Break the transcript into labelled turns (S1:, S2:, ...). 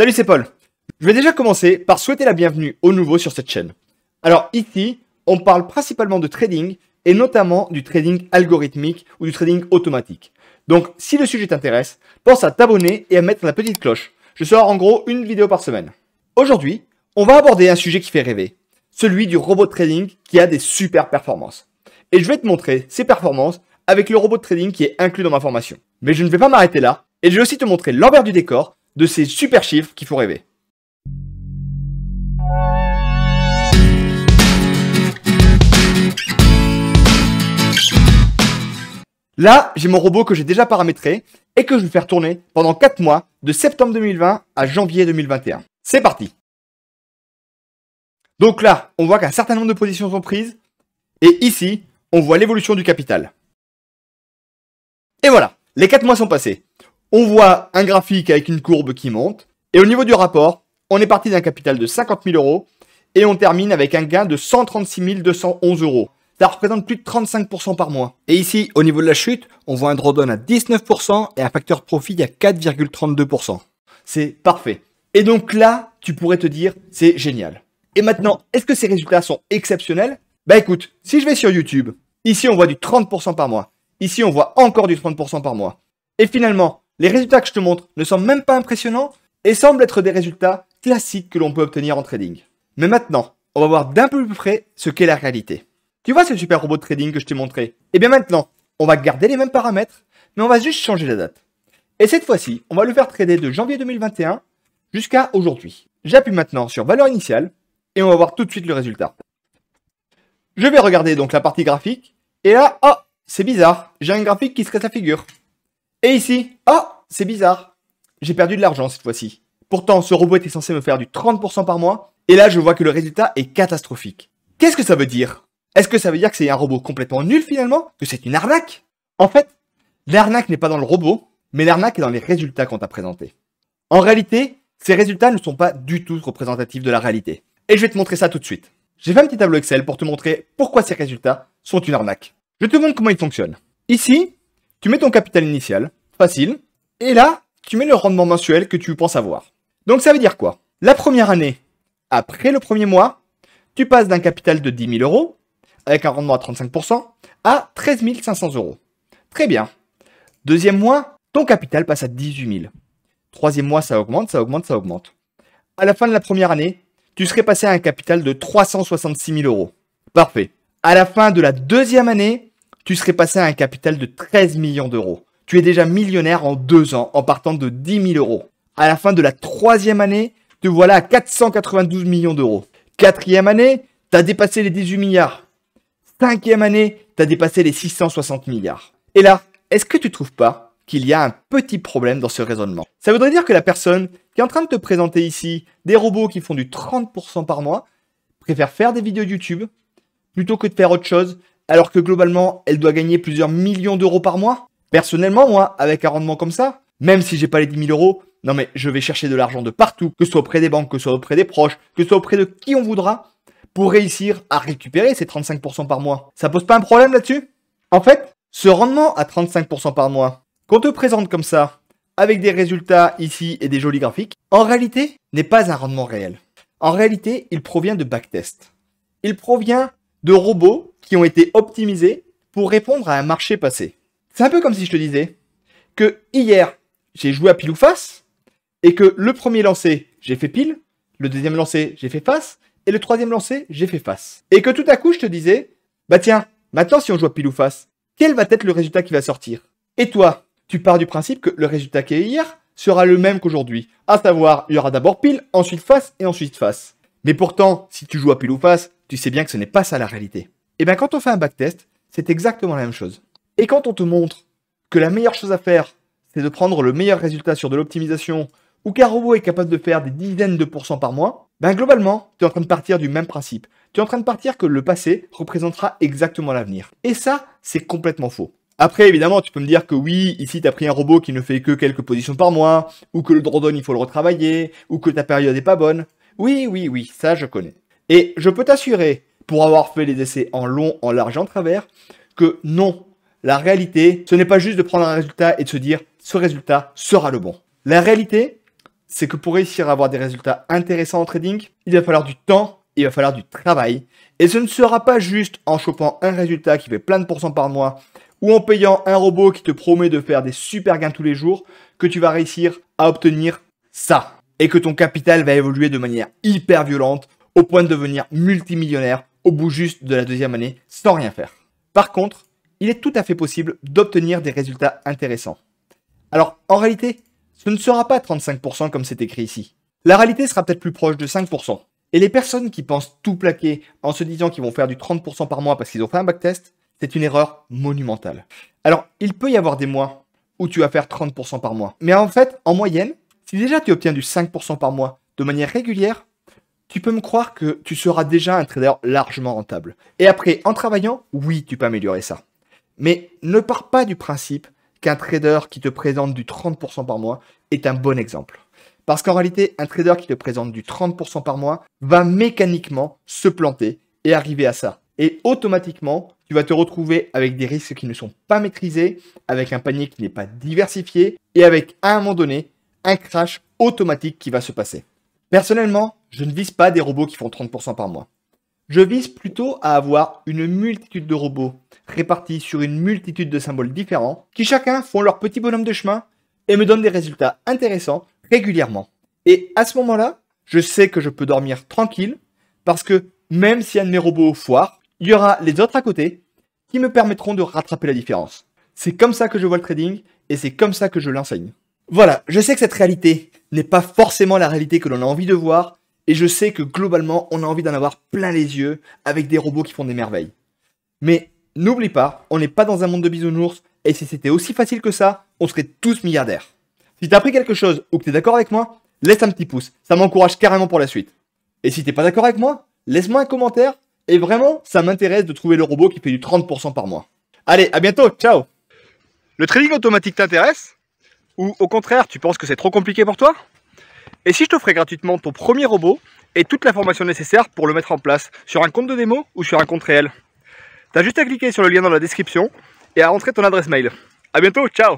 S1: Salut, c'est Paul. Je vais déjà commencer par souhaiter la bienvenue aux nouveaux sur cette chaîne. Alors ici, on parle principalement de trading et notamment du trading algorithmique ou du trading automatique. Donc si le sujet t'intéresse, pense à t'abonner et à mettre la petite cloche. Je sors en gros une vidéo par semaine. Aujourd'hui, on va aborder un sujet qui fait rêver, celui du robot trading qui a des super performances. Et je vais te montrer ces performances avec le robot de trading qui est inclus dans ma formation. Mais je ne vais pas m'arrêter là et je vais aussi te montrer l'envers du décor de ces super chiffres qui font rêver. Là, j'ai mon robot que j'ai déjà paramétré et que je vais faire tourner pendant 4 mois de septembre 2020 à janvier 2021. C'est parti. Donc là, on voit qu'un certain nombre de positions sont prises et ici, on voit l'évolution du capital. Et voilà, les 4 mois sont passés. On voit un graphique avec une courbe qui monte et au niveau du rapport, on est parti d'un capital de 50 000 euros et on termine avec un gain de 136 211 euros. Ça représente plus de 35% par mois. Et ici, au niveau de la chute, on voit un drawdown à 19% et un facteur profit à 4,32%. C'est parfait. Et donc là, tu pourrais te dire, c'est génial. Et maintenant, est-ce que ces résultats sont exceptionnels? Bah écoute, si je vais sur YouTube, ici on voit du 30% par mois. Ici, on voit encore du 30% par mois. Et finalement, les résultats que je te montre ne sont même pas impressionnants et semblent être des résultats classiques que l'on peut obtenir en trading. Mais maintenant, on va voir d'un peu plus près ce qu'est la réalité. Tu vois ce super robot de trading que je t'ai montré? Et bien maintenant, on va garder les mêmes paramètres, mais on va juste changer la date. Et cette fois-ci, on va le faire trader de janvier 2021 jusqu'à aujourd'hui. J'appuie maintenant sur valeur initiale et on va voir tout de suite le résultat. Je vais regarder donc la partie graphique et là, oh, c'est bizarre, j'ai un graphique qui se casse la figure. Et ici, oh, c'est bizarre, j'ai perdu de l'argent cette fois-ci. Pourtant, ce robot était censé me faire du 30% par mois et là, je vois que le résultat est catastrophique. Qu'est-ce que ça veut dire? Est-ce que ça veut dire que c'est un robot complètement nul finalement? Que c'est une arnaque? En fait, l'arnaque n'est pas dans le robot, mais l'arnaque est dans les résultats qu'on t'a présentés. En réalité, ces résultats ne sont pas du tout représentatifs de la réalité. Et je vais te montrer ça tout de suite. J'ai fait un petit tableau Excel pour te montrer pourquoi ces résultats sont une arnaque. Je te montre comment ils fonctionnent. Ici, tu mets ton capital initial, facile, et là, tu mets le rendement mensuel que tu penses avoir. Donc ça veut dire quoi? La première année, après le premier mois, tu passes d'un capital de 10 000 euros, avec un rendement à 35%, à 13 500 euros. Très bien. Deuxième mois, ton capital passe à 18 000. Troisième mois, ça augmente, ça augmente, ça augmente. À la fin de la première année, tu serais passé à un capital de 366 000 euros. Parfait. À la fin de la deuxième année, tu serais passé à un capital de 13 millions d'euros. Tu es déjà millionnaire en 2 ans en partant de 10 000 euros. À la fin de la troisième année, te voilà à 492 millions d'euros. Quatrième année, tu as dépassé les 18 milliards. Cinquième année, tu as dépassé les 660 milliards. Et là, est-ce que tu ne trouves pas qu'il y a un petit problème dans ce raisonnement? Ça voudrait dire que la personne qui est en train de te présenter ici des robots qui font du 30% par mois préfère faire des vidéos YouTube plutôt que de faire autre chose, alors que globalement, elle doit gagner plusieurs millions d'euros par mois. Personnellement, moi, avec un rendement comme ça, même si j'ai pas les 10 000 euros, non mais je vais chercher de l'argent de partout, que ce soit auprès des banques, que ce soit auprès des proches, que ce soit auprès de qui on voudra, pour réussir à récupérer ces 35% par mois. Ça pose pas un problème là-dessus? En fait, ce rendement à 35% par mois, qu'on te présente comme ça, avec des résultats ici et des jolis graphiques, en réalité, n'est pas un rendement réel. En réalité, il provient de backtest. Il provient de robots qui ont été optimisés pour répondre à un marché passé. C'est un peu comme si je te disais que hier, j'ai joué à pile ou face et que le premier lancer, j'ai fait pile, le deuxième lancer, j'ai fait face et le troisième lancer, j'ai fait face. Et que tout à coup, je te disais, bah tiens, maintenant si on joue à pile ou face, quel va être le résultat qui va sortir? Et toi, tu pars du principe que le résultat qui est hier sera le même qu'aujourd'hui. À savoir, il y aura d'abord pile, ensuite face et ensuite face. Mais pourtant, si tu joues à pile ou face, tu sais bien que ce n'est pas ça la réalité. Et bien quand on fait un backtest, c'est exactement la même chose. Et quand on te montre que la meilleure chose à faire, c'est de prendre le meilleur résultat sur de l'optimisation ou qu'un robot est capable de faire des dizaines de pourcents par mois, ben globalement, tu es en train de partir du même principe. Tu es en train de partir que le passé représentera exactement l'avenir. Et ça, c'est complètement faux. Après, évidemment, tu peux me dire que oui, ici, tu as pris un robot qui ne fait que quelques positions par mois, ou que le drawdown, il faut le retravailler, ou que ta période n'est pas bonne. Oui, ça, je connais. Et je peux t'assurer, pour avoir fait les essais en long, en large et en travers, que non, la réalité, ce n'est pas juste de prendre un résultat et de se dire, ce résultat sera le bon. La réalité, c'est que pour réussir à avoir des résultats intéressants en trading, il va falloir du temps, il va falloir du travail. Et ce ne sera pas juste en chopant un résultat qui fait plein de pourcents par mois ou en payant un robot qui te promet de faire des super gains tous les jours que tu vas réussir à obtenir ça. Et que ton capital va évoluer de manière hyper violente au point de devenir multimillionnaire au bout juste de la deuxième année sans rien faire. Par contre, il est tout à fait possible d'obtenir des résultats intéressants. Alors, en réalité, ce ne sera pas 35% comme c'est écrit ici. La réalité sera peut-être plus proche de 5%. Et les personnes qui pensent tout plaquer en se disant qu'ils vont faire du 30% par mois parce qu'ils ont fait un backtest, c'est une erreur monumentale. Alors, il peut y avoir des mois où tu vas faire 30% par mois. Mais en fait, en moyenne, si déjà tu obtiens du 5% par mois de manière régulière, tu peux me croire que tu seras déjà un trader largement rentable. Et après, en travaillant, oui, tu peux améliorer ça. Mais ne pars pas du principe qu'un trader qui te présente du 30% par mois est un bon exemple. Parce qu'en réalité, un trader qui te présente du 30% par mois va mécaniquement se planter et arriver à ça. Et automatiquement, tu vas te retrouver avec des risques qui ne sont pas maîtrisés, avec un panier qui n'est pas diversifié et avec, à un moment donné, un crash automatique qui va se passer. Personnellement, je ne vise pas des robots qui font 30% par mois. Je vise plutôt à avoir une multitude de robots répartis sur une multitude de symboles différents qui chacun font leur petit bonhomme de chemin et me donnent des résultats intéressants régulièrement. Et à ce moment-là, je sais que je peux dormir tranquille parce que même si un de mes robots foire, il y aura les autres à côté qui me permettront de rattraper la différence. C'est comme ça que je vois le trading et c'est comme ça que je l'enseigne. Voilà, je sais que cette réalité n'est pas forcément la réalité que l'on a envie de voir et je sais que globalement, on a envie d'en avoir plein les yeux avec des robots qui font des merveilles. Mais n'oublie pas, on n'est pas dans un monde de bisounours et si c'était aussi facile que ça, on serait tous milliardaires. Si t'as appris quelque chose ou que t'es d'accord avec moi, laisse un petit pouce, ça m'encourage carrément pour la suite. Et si t'es pas d'accord avec moi, laisse-moi un commentaire et vraiment, ça m'intéresse de trouver le robot qui fait du 30% par mois. Allez, à bientôt, ciao! Le trading automatique t'intéresse? Ou au contraire, tu penses que c'est trop compliqué pour toi? Et si je t'offrais gratuitement ton premier robot et toute l'information nécessaire pour le mettre en place sur un compte de démo ou sur un compte réel? T'as juste à cliquer sur le lien dans la description et à rentrer ton adresse mail. A bientôt, ciao!